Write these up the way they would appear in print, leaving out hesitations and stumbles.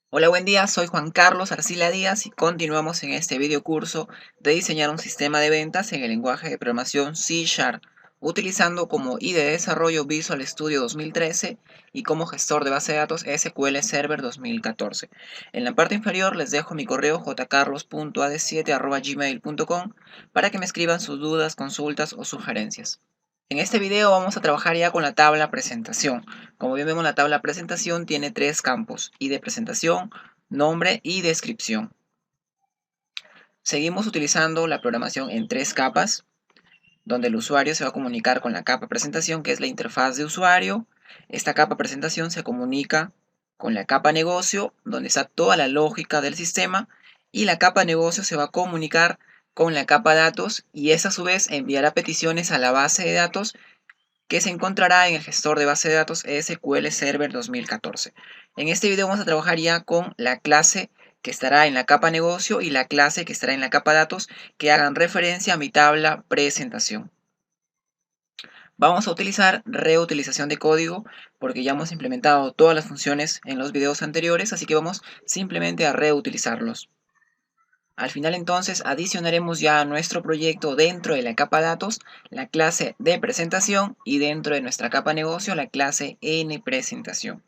Hola, buen día, soy Juan Carlos Arcila Díaz y continuamos en este video curso de diseñar un sistema de ventas en el lenguaje de programación C Sharp, utilizando como IDE de desarrollo Visual Studio 2013 y como gestor de base de datos SQL Server 2014. En la parte inferior les dejo mi correo jcarlos.ad7@gmail.com para que me escriban sus dudas, consultas o sugerencias. En este video vamos a trabajar ya con la tabla presentación. Como bien vemos, la tabla presentación tiene tres campos: ID presentación, nombre y descripción. Seguimos utilizando la programación en tres capas, donde el usuario se va a comunicar con la capa presentación, que es la interfaz de usuario. Esta capa presentación se comunica con la capa negocio, donde está toda la lógica del sistema, y la capa negocio se va a comunicar con la capa datos y esa a su vez enviará peticiones a la base de datos que se encontrará en el gestor de base de datos SQL Server 2014. En este video vamos a trabajar ya con la clase que estará en la capa negocio y la clase que estará en la capa datos, que hagan referencia a mi tabla presentación. Vamos a utilizar reutilización de código porque ya hemos implementado todas las funciones en los videos anteriores, así que vamos simplemente a reutilizarlos. Al final entonces adicionaremos ya a nuestro proyecto dentro de la capa datos la clase de presentación y dentro de nuestra capa negocio la clase en presentación.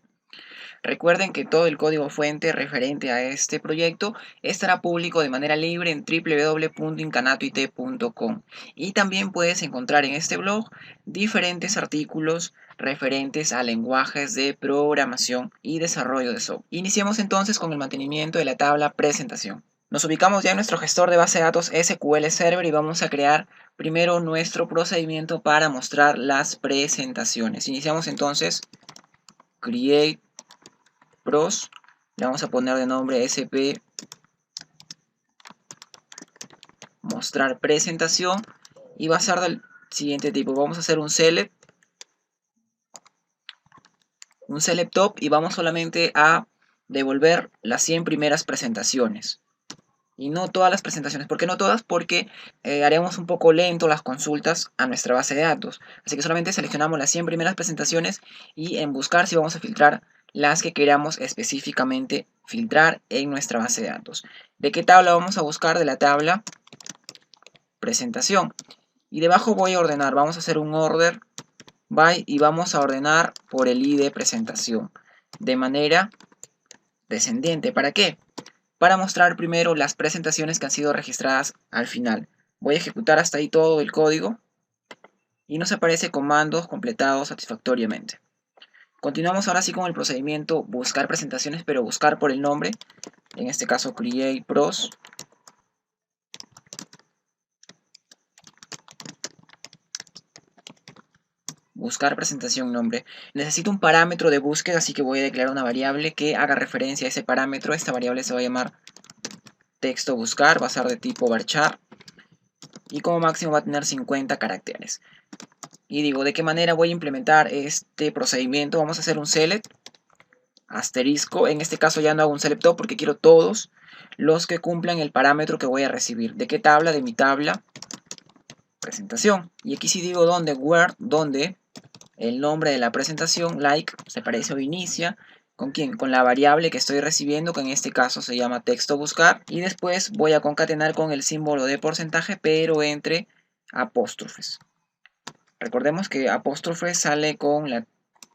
Recuerden que todo el código fuente referente a este proyecto estará público de manera libre en www.incanatoit.com y también puedes encontrar en este blog diferentes artículos referentes a lenguajes de programación y desarrollo de software. Iniciemos entonces con el mantenimiento de la tabla presentación. Nos ubicamos ya en nuestro gestor de base de datos SQL Server y vamos a crear primero nuestro procedimiento para mostrar las presentaciones. Iniciamos entonces create pros, le vamos a poner de nombre sp mostrar presentación y va a ser del siguiente tipo. Vamos a hacer un select top y vamos solamente a devolver las 100 primeras presentaciones y no todas las presentaciones. ¿Por qué no todas? Porque haremos un poco lento las consultas a nuestra base de datos. Así que solamente seleccionamos las 100 primeras presentaciones y en buscar si vamos a filtrar las que queramos específicamente filtrar en nuestra base de datos. ¿De qué tabla vamos a buscar? De la tabla presentación. Y debajo voy a ordenar. Vamos a hacer un order by y vamos a ordenar por el ID presentación de manera descendiente. ¿Para qué? Para mostrar primero las presentaciones que han sido registradas al final. Voy a ejecutar hasta ahí todo el código y nos aparece comandos completados satisfactoriamente. Continuamos ahora sí con el procedimiento buscar presentaciones, pero buscar por el nombre. En este caso create pros. Buscar presentación nombre. Necesito un parámetro de búsqueda, así que voy a declarar una variable que haga referencia a ese parámetro. Esta variable se va a llamar texto buscar, va a ser de tipo varchar y como máximo va a tener 50 caracteres. Y digo, ¿de qué manera voy a implementar este procedimiento? Vamos a hacer un select asterisco. En este caso ya no hago un select top porque quiero todos los que cumplan el parámetro que voy a recibir. ¿De qué tabla? De mi tabla presentación. Y aquí sí digo dónde, where, donde el nombre de la presentación, like, se parece o inicia. ¿Con quién? Con la variable que estoy recibiendo, que en este caso se llama texto buscar. Y después voy a concatenar con el símbolo de porcentaje, pero entre apóstrofes. Recordemos que apóstrofe sale con la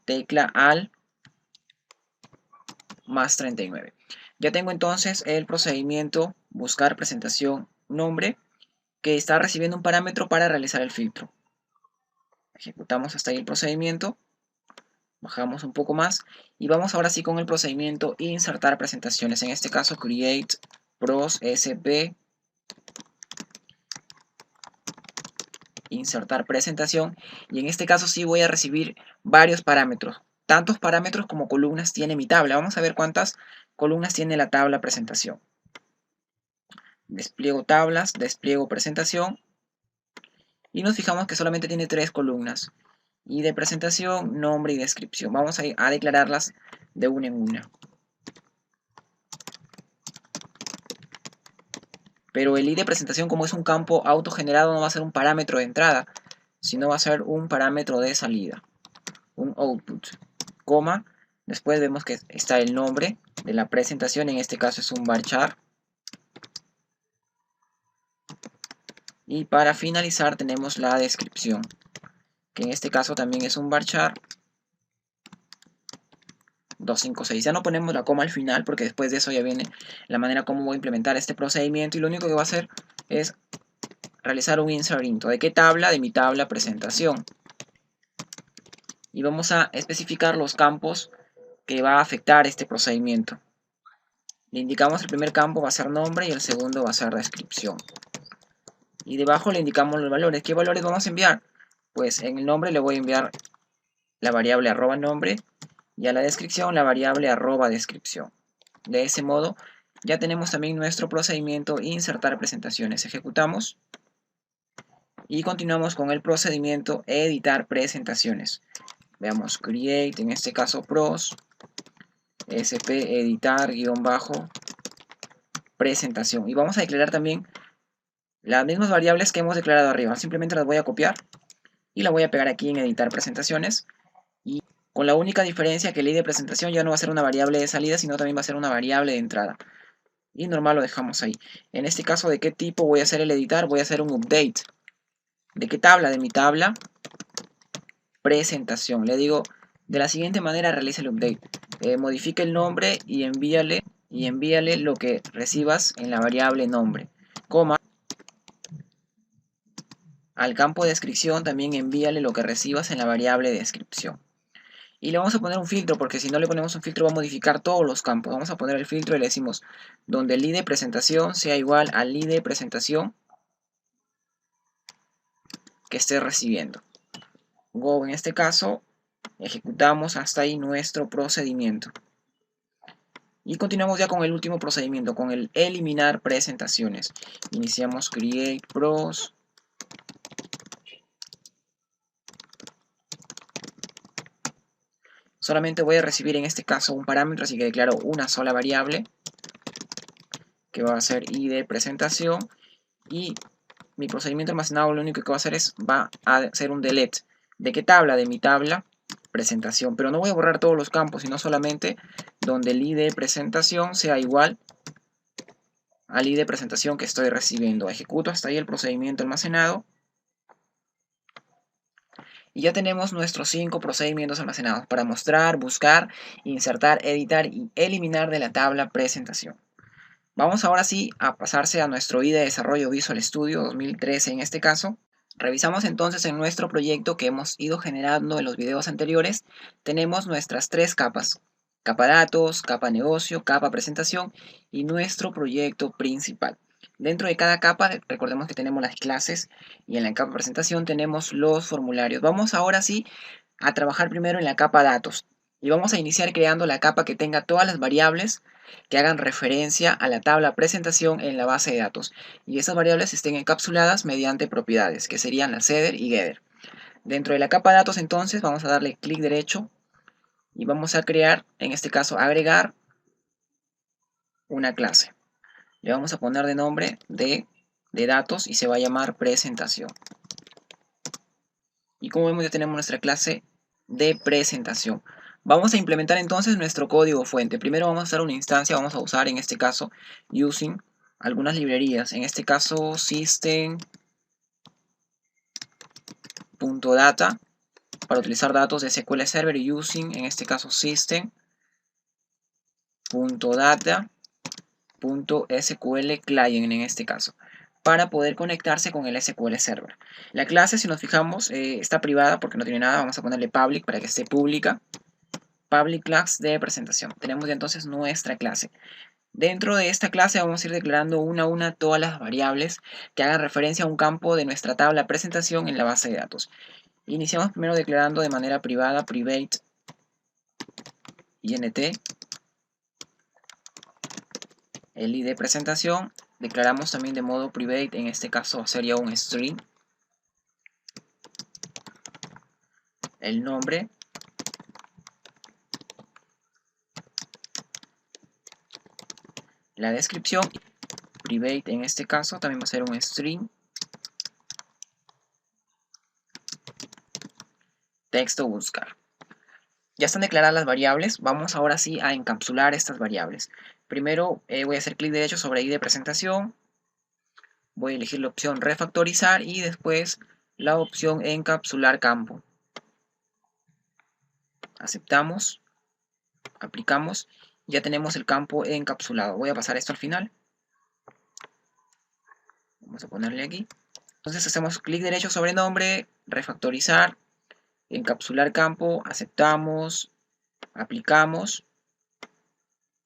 tecla al más 39. Ya tengo entonces el procedimiento buscar presentación nombre que está recibiendo un parámetro para realizar el filtro. Ejecutamos hasta ahí el procedimiento. Bajamos un poco más y vamos ahora sí con el procedimiento insertar presentaciones. En este caso create pros sp insertar presentación y en este caso sí voy a recibir varios parámetros. Tantos parámetros como columnas tiene mi tabla. Vamos a ver cuántas columnas tiene la tabla presentación. Despliego tablas, despliego presentación y nos fijamos que solamente tiene 3 columnas. Y de presentación, nombre y descripción. Vamos a declararlas de una en una. Pero el ID de presentación, como es un campo autogenerado, no va a ser un parámetro de entrada, sino va a ser un parámetro de salida, un output, coma, después vemos que está el nombre, de la presentación, en este caso es un varchar. Y para finalizar tenemos la descripción, que en este caso también es un varchar 256. Ya no ponemos la coma al final porque después de eso ya viene la manera como voy a implementar este procedimiento, y lo único que va a hacer es realizar un insert into. ¿De qué tabla? De mi tabla presentación. Y vamos a especificar los campos que va a afectar este procedimiento. Le indicamos el primer campo va a ser nombre y el segundo va a ser descripción. Y debajo le indicamos los valores. ¿Qué valores vamos a enviar? Pues en el nombre le voy a enviar la variable arroba nombre y a la descripción la variable arroba descripción. De ese modo ya tenemos también nuestro procedimiento insertar presentaciones. Ejecutamos y continuamos con el procedimiento editar presentaciones. Veamos create, en este caso pros, sp editar _ presentación. Y vamos a declarar también las mismas variables que hemos declarado arriba. Simplemente las voy a copiar y la voy a pegar aquí en editar presentaciones. Y con la única diferencia que el id de presentación ya no va a ser una variable de salida, sino también va a ser una variable de entrada. Y normal lo dejamos ahí. En este caso, ¿de qué tipo voy a hacer el editar? Voy a hacer un update. ¿De qué tabla? De mi tabla presentación. Le digo de la siguiente manera: realiza el update. Modifica el nombre y envíale lo que recibas en la variable nombre, coma. Al campo de descripción también envíale lo que recibas en la variable descripción. Y le vamos a poner un filtro, porque si no le ponemos un filtro va a modificar todos los campos. Vamos a poner el filtro y le decimos donde el id de presentación sea igual al id de presentación que esté recibiendo. Go, en este caso, ejecutamos hasta ahí nuestro procedimiento. Y continuamos ya con el último procedimiento, con el eliminar presentaciones. Iniciamos create pros. Solamente voy a recibir en este caso un parámetro, así que declaro una sola variable, que va a ser id de presentación. Y mi procedimiento almacenado lo único que va a hacer es, va a hacer un delete. ¿De qué tabla? De mi tabla presentación. Pero no voy a borrar todos los campos, sino solamente donde el id de presentación sea igual al id de presentación que estoy recibiendo. Ejecuto hasta ahí el procedimiento almacenado. Y ya tenemos nuestros 5 procedimientos almacenados para mostrar, buscar, insertar, editar y eliminar de la tabla presentación. Vamos ahora sí a pasarse a nuestro IDE de desarrollo Visual Studio 2013 en este caso. Revisamos entonces en nuestro proyecto que hemos ido generando en los videos anteriores. Tenemos nuestras 3 capas: capa datos, capa negocio, capa presentación y nuestro proyecto principal. Dentro de cada capa, recordemos que tenemos las clases y en la capa presentación tenemos los formularios. Vamos ahora sí a trabajar primero en la capa datos y vamos a iniciar creando la capa que tenga todas las variables que hagan referencia a la tabla presentación en la base de datos, y esas variables estén encapsuladas mediante propiedades que serían la setter y getter. Dentro de la capa datos entonces vamos a darle clic derecho y vamos a crear, en este caso agregar una clase. Le vamos a poner de nombre de datos y se va a llamar presentación. Y como vemos ya tenemos nuestra clase de presentación. Vamos a implementar entonces nuestro código fuente. Primero vamos a hacer una instancia, vamos a usar en este caso using algunas librerías. En este caso system.data para utilizar datos de SQL Server, y using en este caso system.data.sql client en este caso, para poder conectarse con el SQL Server. La clase, si nos fijamos, está privada porque no tiene nada. Vamos a ponerle public para que esté pública. Public class de presentación. Tenemos ya entonces nuestra clase. Dentro de esta clase vamos a ir declarando una a una todas las variables que hagan referencia a un campo de nuestra tabla presentación en la base de datos. Iniciamos primero declarando de manera privada private int el id de presentación. Declaramos también de modo private, en este caso sería un string, el nombre, la descripción. Private en este caso también va a ser un string, texto buscar. Ya están declaradas las variables, vamos ahora sí a encapsular estas variables. Primero voy a hacer clic derecho sobre ID de presentación, voy a elegir la opción refactorizar y después la opción encapsular campo. Aceptamos, aplicamos, ya tenemos el campo encapsulado. Voy a pasar esto al final. Vamos a ponerle aquí. Entonces hacemos clic derecho sobre nombre, refactorizar, encapsular campo, aceptamos, aplicamos.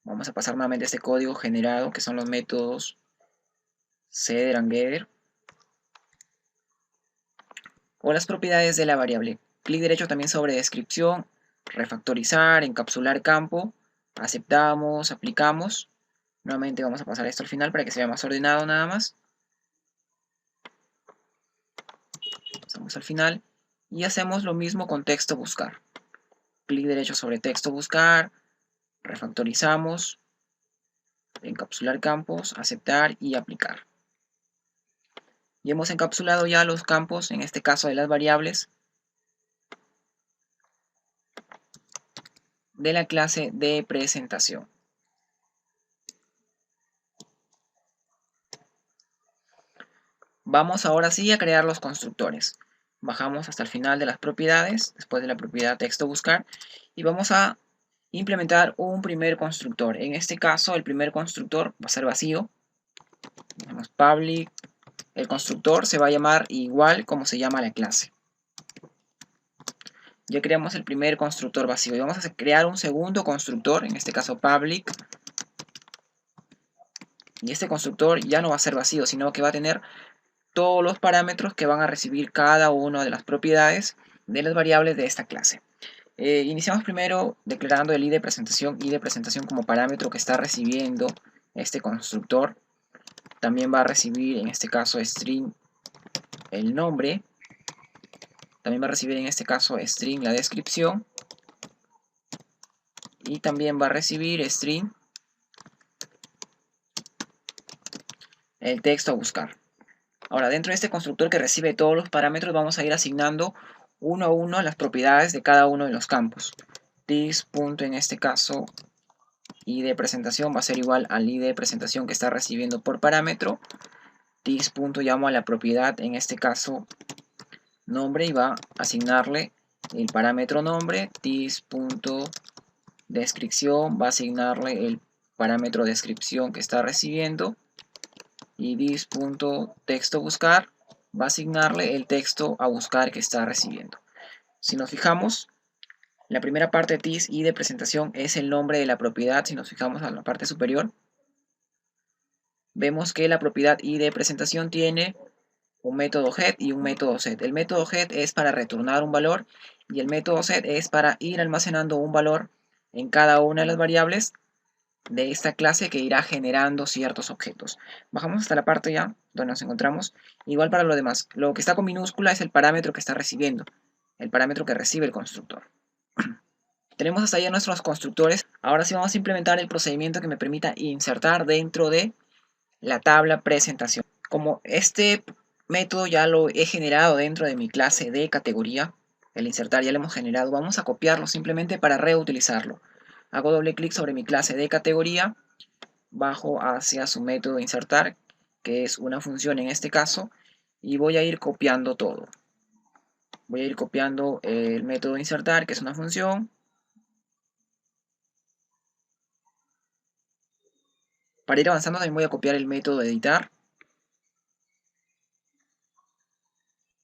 Vamos a pasar nuevamente este código generado, que son los métodos setter and getter, o las propiedades de la variable. Clic derecho también sobre descripción, refactorizar, encapsular campo, aceptamos, aplicamos. Nuevamente vamos a pasar esto al final para que se vea más ordenado nada más. Pasamos al final y hacemos lo mismo con texto buscar. Clic derecho sobre texto buscar, refactorizamos, encapsular campos, aceptar y aplicar. Y hemos encapsulado ya los campos, en este caso de las variables, de la clase de presentación. Vamos ahora sí a crear los constructores. Bajamos hasta el final de las propiedades, después de la propiedad texto buscar, y vamos a implementar un primer constructor. En este caso, el primer constructor va a ser vacío. Tenemos public. El constructor se va a llamar igual como se llama la clase. Ya creamos el primer constructor vacío y vamos a crear un segundo constructor, en este caso public. Y este constructor ya no va a ser vacío, sino que va a tener todos los parámetros que van a recibir cada una de las propiedades de las variables de esta clase. Iniciamos primero declarando el id de presentación como parámetro que está recibiendo este constructor. También va a recibir en este caso string el nombre. También va a recibir en este caso string la descripción. Y también va a recibir string el texto a buscar. Ahora, dentro de este constructor que recibe todos los parámetros, vamos a ir asignando uno a uno las propiedades de cada uno de los campos. This punto en este caso id de presentación va a ser igual al id de presentación que está recibiendo por parámetro. This punto llamo a la propiedad, en este caso nombre, y va a asignarle el parámetro nombre. This punto descripción va a asignarle el parámetro descripción que está recibiendo. Y this.texto buscar va a asignarle el texto a buscar que está recibiendo. Si nos fijamos, la primera parte de this y de presentación es el nombre de la propiedad. Si nos fijamos a la parte superior, vemos que la propiedad y de presentación tiene un método head y un método set. El método head es para retornar un valor y el método set es para ir almacenando un valor en cada una de las variables de esta clase que irá generando ciertos objetos. Bajamos hasta la parte ya donde nos encontramos. Igual para lo demás, lo que está con minúscula es el parámetro que está recibiendo, el parámetro que recibe el constructor. Tenemos hasta allá nuestros constructores. Ahora sí vamos a implementar el procedimiento que me permita insertar dentro de la tabla presentación. Como este método ya lo he generado dentro de mi clase de categoría, el insertar ya lo hemos generado, vamos a copiarlo simplemente para reutilizarlo. Hago doble clic sobre mi clase de categoría, bajo hacia su método insertar, que es una función en este caso, y voy a ir copiando todo. Voy a ir copiando el método insertar, que es una función. Para ir avanzando también voy a copiar el método editar.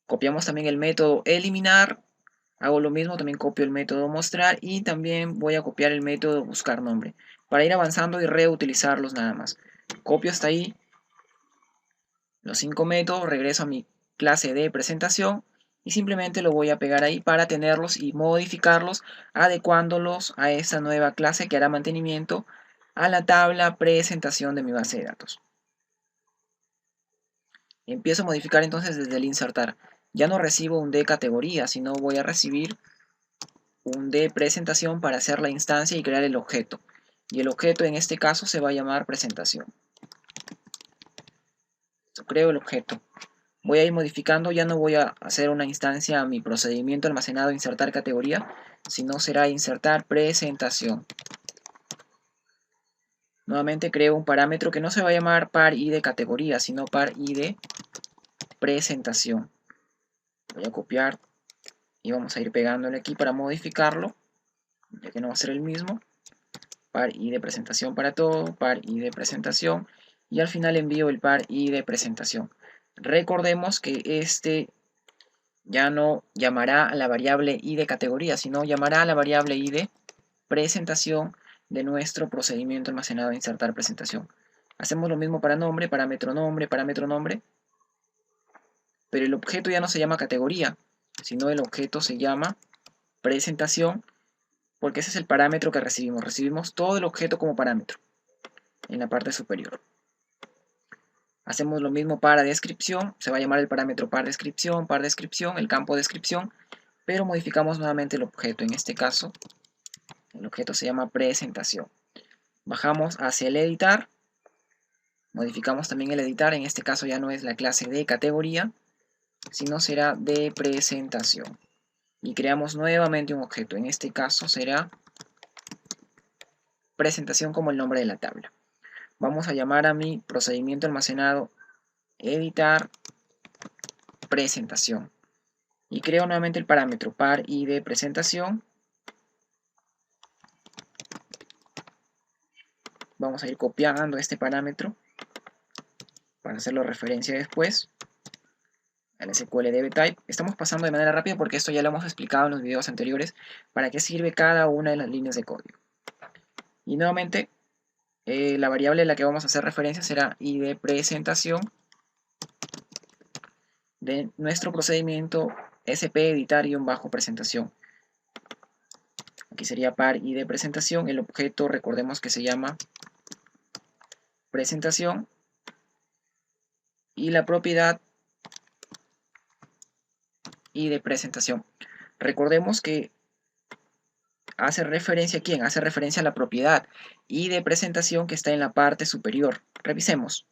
Copiamos también el método eliminar. Hago lo mismo, también copio el método mostrar y también voy a copiar el método buscar nombre. Para ir avanzando y reutilizarlos nada más. Copio hasta ahí los 5 métodos, regreso a mi clase de presentación y simplemente lo voy a pegar ahí para tenerlos y modificarlos, adecuándolos a esta nueva clase que hará mantenimiento a la tabla presentación de mi base de datos. Empiezo a modificar entonces desde el insertar. Ya no recibo un de categoría, sino voy a recibir un de presentación para hacer la instancia y crear el objeto. Y el objeto en este caso se va a llamar presentación. Creo el objeto. voy a ir modificando, ya no voy a hacer una instancia a mi procedimiento almacenado insertar categoría, sino será insertar presentación. Nuevamente creo un parámetro que no se va a llamar par id categoría, sino par id presentación. Voy a copiar y vamos a ir pegándole aquí para modificarlo, ya que no va a ser el mismo. Par id presentación para todo, par id presentación, y al final envío el par id presentación. Recordemos que este ya no llamará a la variable id categoría, sino llamará a la variable id presentación de nuestro procedimiento almacenado de insertar presentación. Hacemos lo mismo para nombre, parámetro nombre, pero el objeto ya no se llama categoría, sino el objeto se llama presentación, porque ese es el parámetro que recibimos. Recibimos todo el objeto como parámetro en la parte superior. Hacemos lo mismo para descripción, se va a llamar el parámetro par descripción, el campo descripción, pero modificamos nuevamente el objeto. En este caso, el objeto se llama presentación. Bajamos hacia el editar, modificamos también el editar, en este caso ya no es la clase de categoría, sino será de presentación. Y creamos nuevamente un objeto, en este caso será presentación como el nombre de la tabla. Vamos a llamar a mi procedimiento almacenado editar presentación. Y creo nuevamente el parámetro par id presentación. Vamos a ir copiando este parámetro para hacerlo referencia después al SQL DBType. Estamos pasando de manera rápida porque esto ya lo hemos explicado en los videos anteriores para qué sirve cada una de las líneas de código. Y nuevamente la variable a la que vamos a hacer referencia será id presentación de nuestro procedimiento sp editar-presentación. Aquí sería par id presentación, el objeto recordemos que se llama presentación y la propiedad id presentación. Recordemos que hace referencia a quién, hace referencia a la propiedad id presentación que está en la parte superior. Revisemos.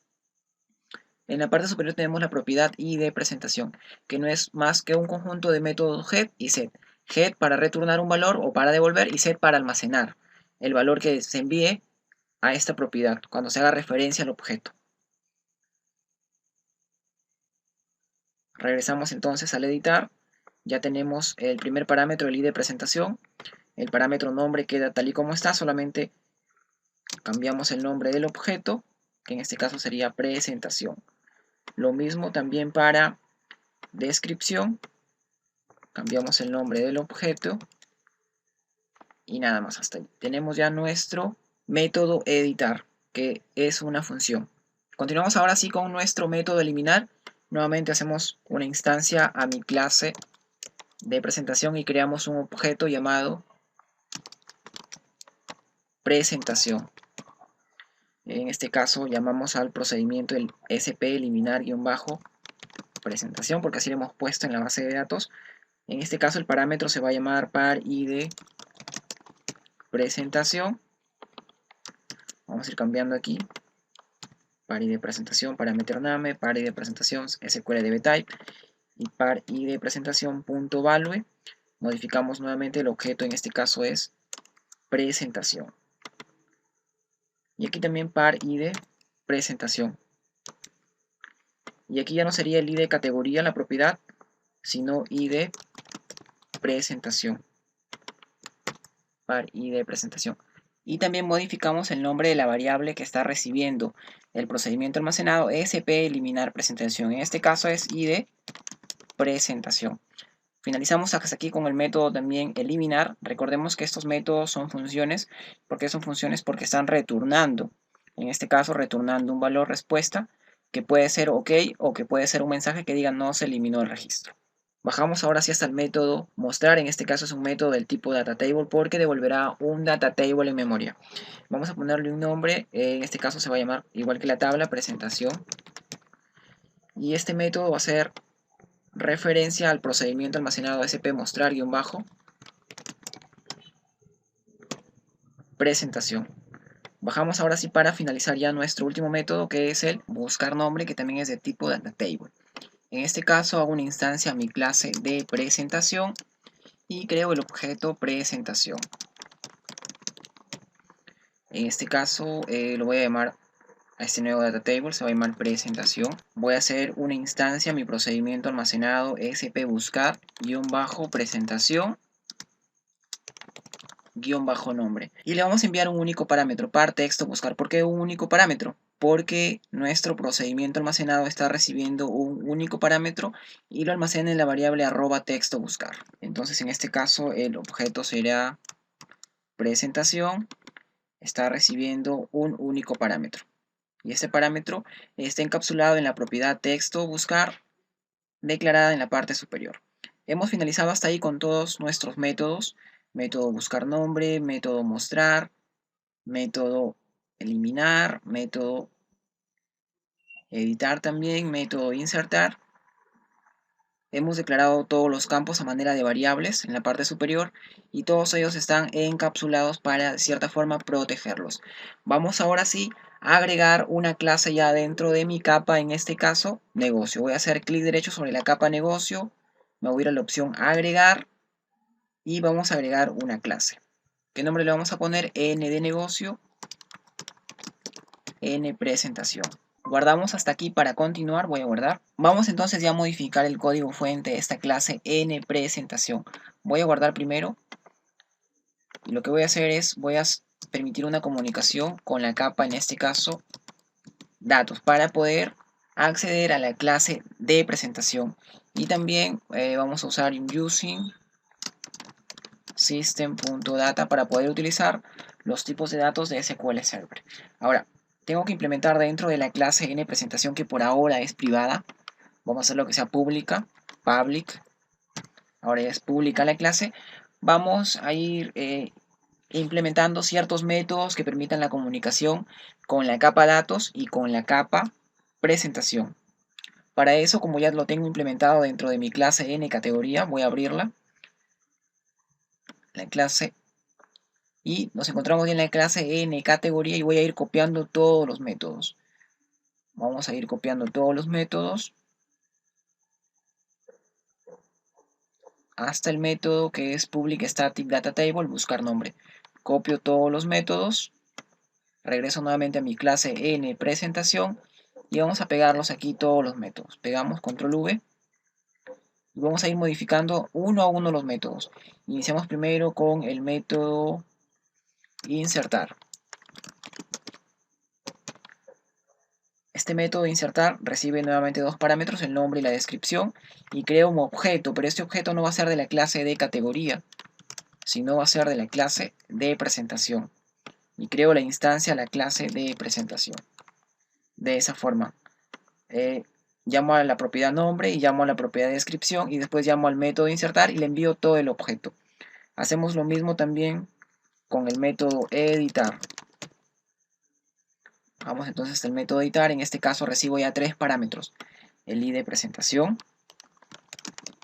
En la parte superior tenemos la propiedad id presentación, que no es más que un conjunto de métodos get y set. Get para retornar un valor o para devolver y set para almacenar el valor que se envíe a esta propiedad cuando se haga referencia al objeto. Regresamos entonces al editar. Ya tenemos el primer parámetro, el id presentación. El parámetro nombre queda tal y como está, solamente cambiamos el nombre del objeto, que en este caso sería presentación. Lo mismo también para descripción. Cambiamos el nombre del objeto y nada más hasta ahí. Tenemos ya nuestro método editar, que es una función. Continuamos ahora sí con nuestro método eliminar. Nuevamente hacemos una instancia a mi clase de presentación y creamos un objeto llamado presentación. En este caso llamamos al procedimiento el sp eliminar-presentación, porque así lo hemos puesto en la base de datos. En este caso el parámetro se va a llamar par id presentación. Vamos a ir cambiando aquí. Par id presentación, parámetro name, par id presentación, SQL DBType y par id presentación.value. Modificamos nuevamente el objeto, en este caso es presentación. Y aquí también par id presentación. Y aquí ya no sería el id categoría la propiedad, sino id presentación. Par id presentación. Y también modificamos el nombre de la variable que está recibiendo el procedimiento almacenado sp eliminar presentación. En este caso es id presentación. Finalizamos hasta aquí con el método también eliminar. Recordemos que estos métodos son funciones. ¿Por qué son funciones? Porque están retornando. En este caso retornando un valor respuesta que puede ser OK o que puede ser un mensaje que diga no se eliminó el registro. Bajamos ahora sí hasta el método mostrar. En este caso es un método del tipo datatable porque devolverá un datatable en memoria. Vamos a ponerle un nombre. En este caso se va a llamar igual que la tabla, presentación. Y este método va a ser referencia al procedimiento almacenado sp mostrar-presentación. Bajamos ahora sí para finalizar ya nuestro último método, que es el buscar nombre, que también es de tipo datatable. En este caso hago una instancia a mi clase de presentación y creo el objeto presentación. En este caso lo voy a llamar a este nuevo data table, se va a llamar presentación. Voy a hacer una instancia a mi procedimiento almacenado sp buscar presentación nombre, y le vamos a enviar un único parámetro, par texto buscar. ¿Por qué un único parámetro? Porque nuestro procedimiento almacenado está recibiendo un único parámetro y lo almacena en la variable @texto buscar. Entonces en este caso el objeto será presentación, está recibiendo un único parámetro y este parámetro está encapsulado en la propiedad texto buscar declarada en la parte superior. Hemos finalizado hasta ahí con todos nuestros métodos: método buscar nombre, método mostrar, método eliminar, método editar también, método insertar. Hemos declarado todos los campos a manera de variables en la parte superior y todos ellos están encapsulados para de cierta forma protegerlos. Vamos ahora sí a agregar una clase ya dentro de mi capa, en este caso negocio. Voy a hacer clic derecho sobre la capa negocio, me voy a ir a la opción agregar y vamos a agregar una clase. ¿Qué nombre le vamos a poner? N de negocio, N presentación. Guardamos hasta aquí. Para continuar voy a guardar. Vamos entonces ya a modificar el código fuente de esta clase N presentación. Voy a guardar primero y lo que voy a hacer es voy a permitir una comunicación con la capa, en este caso datos, para poder acceder a la clase de presentación. Y también vamos a usar using system.data para poder utilizar los tipos de datos de SQL Server. Ahora, tengo que implementar dentro de la clase nPresentación, que por ahora es privada. Vamos a hacer lo que sea pública, public. Ahora ya es pública la clase. Vamos a ir implementando ciertos métodos que permitan la comunicación con la capa datos y con la capa presentación. Para eso, como ya lo tengo implementado dentro de mi clase nCategoría, voy a abrirla, la clase, y nos encontramos en la clase nCategoría y voy a ir copiando todos los métodos. Vamos a ir copiando todos los métodos hasta el método que es public static data table, buscar nombre. Copio todos los métodos, regreso nuevamente a mi clase nPresentación y vamos a pegarlos aquí todos los métodos. Pegamos control V y vamos a ir modificando uno a uno los métodos. Iniciamos primero con el método insertar. Este método de insertar recibe nuevamente dos parámetros, el nombre y la descripción, y crea un objeto, pero este objeto no va a ser de la clase de categoría, sino va a ser de la clase de presentación. Y creo la instancia a la clase de presentación. De esa forma, llamo a la propiedad nombre y llamo a la propiedad de descripción y después llamo al método de insertar y le envío todo el objeto. Hacemos lo mismo también con el método editar. Vamos entonces al método editar. En este caso recibo ya tres parámetros: el ID de presentación.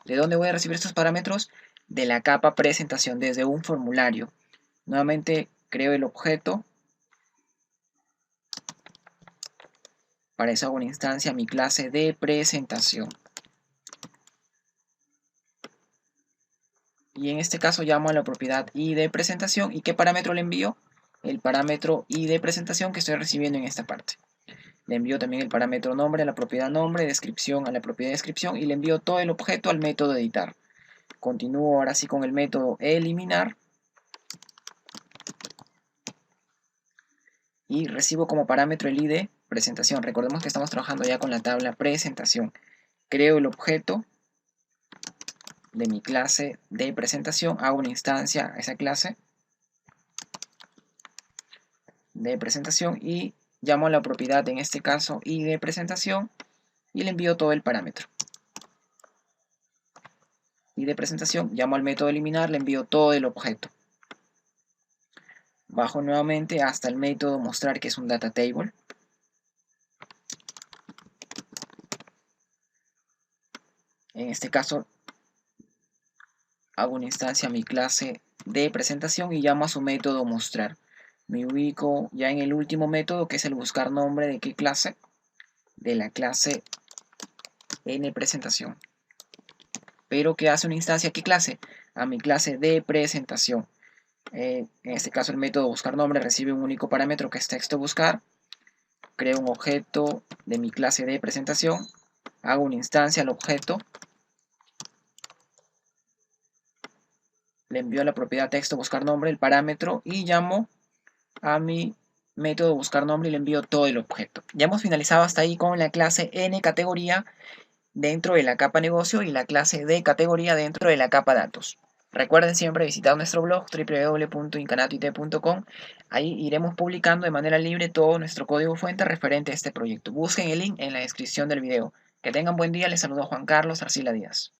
¿De dónde voy a recibir estos parámetros? De la capa presentación, desde un formulario. Nuevamente creo el objeto. Para eso hago una instancia a mi clase de presentación. Y en este caso llamo a la propiedad ID de presentación. ¿Y qué parámetro le envío? El parámetro ID de presentación que estoy recibiendo en esta parte. Le envío también el parámetro nombre a la propiedad nombre, descripción a la propiedad descripción y le envío todo el objeto al método editar. Continúo ahora sí con el método eliminar y recibo como parámetro el ID presentación. Recordemos que estamos trabajando ya con la tabla presentación. Creo el objeto de mi clase de presentación, hago una instancia a esa clase de presentación y llamo a la propiedad, en este caso ID de presentación, y le envío todo el parámetro. ID de presentación, llamo al método eliminar, le envío todo el objeto. Bajo nuevamente hasta el método mostrar, que es un data table. En este caso hago una instancia a mi clase de presentación y llamo a su método mostrar. Me ubico ya en el último método, que es el buscar nombre. ¿De qué clase? De la clase n presentación. Pero ¿qué hace una instancia? ¿Qué clase? A mi clase de presentación. En este caso el método buscar nombre recibe un único parámetro que es texto buscar. Creo un objeto de mi clase de presentación. Hago una instancia al objeto. Le envío la propiedad texto buscar nombre, el parámetro, y llamo a mi método buscar nombre y le envío todo el objeto. Ya hemos finalizado hasta ahí con la clase n categoría dentro de la capa negocio y la clase d categoría dentro de la capa datos. Recuerden siempre visitar nuestro blog www.incanatoit.com. Ahí iremos publicando de manera libre todo nuestro código fuente referente a este proyecto. Busquen el link en la descripción del video. Que tengan buen día, les saludo Juan Carlos Arcila Díaz.